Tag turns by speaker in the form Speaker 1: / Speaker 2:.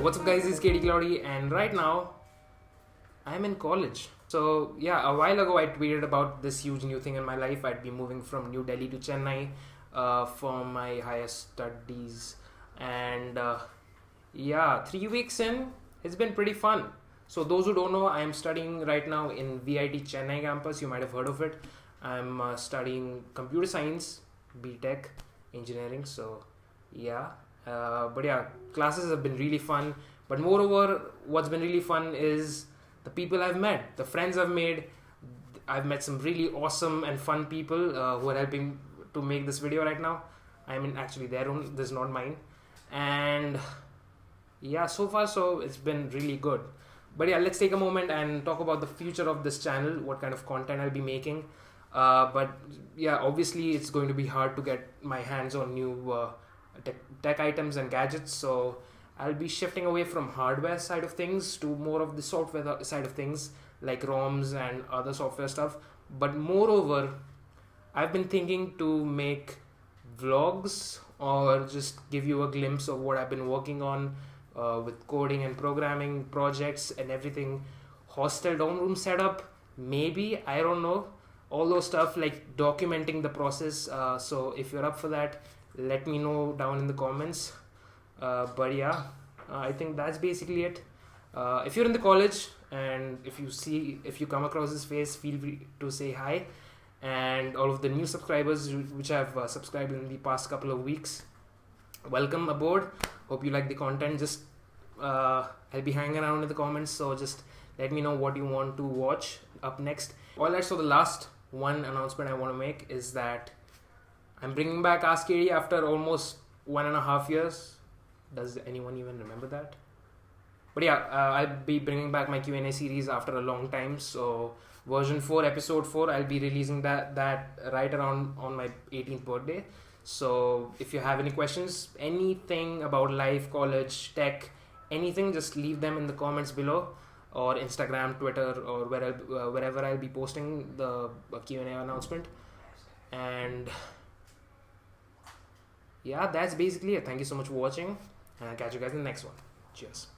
Speaker 1: What's up guys, it's KDCloudy and right now I'm in college. So yeah, a while ago I tweeted about this huge new thing in my life. I'd be moving from New Delhi to Chennai for my higher studies, and yeah, 3 weeks in, it's been pretty fun. So those who don't know, I am studying right now in VIT Chennai campus. You might have heard of it. I'm studying computer science, BTech engineering. So yeah, but yeah, classes have been really fun. But moreover, what's been really fun is the people I've met, the friends I've made. I've met some really awesome and fun people who are helping to make this video right now. I mean, actually, their own. This is not mine. And yeah, so far so it's been really good. But yeah, let's take a moment and talk about the future of this channel, what kind of content I'll be making. But yeah, obviously it's going to be hard to get my hands on new tech items and gadgets, so I'll be shifting away from hardware side of things to more of the software side of things, like ROMs and other software stuff. But moreover, I've been thinking to make vlogs or just give you a glimpse of what I've been working on with coding and programming projects and everything. Hostel dorm room setup, maybe, I don't know, all those stuff, like documenting the process. So if you're up for that, let me know down in the comments. But yeah, I think that's basically it. If you're in the college and if you come across this face, feel free to say hi. And all of the new subscribers which have subscribed in the past couple of weeks, welcome aboard. Hope you like the content. Just I'll be hanging around in the comments, so just let me know what you want to watch up next. Alright, so the last one announcement I want to make is that I'm bringing back Ask KD after almost 1.5 years. Does anyone even remember that? But yeah, I'll be bringing back my Q&A series after a long time. So version 4, episode 4, I'll be releasing that right around on my 18th birthday. So if you have any questions, anything about life, college, tech, anything, just leave them in the comments below, or Instagram, Twitter, or wherever I'll be posting the Q&A announcement. And yeah, that's basically it. Thank you so much for watching, and I'll catch you guys in the next one. Cheers.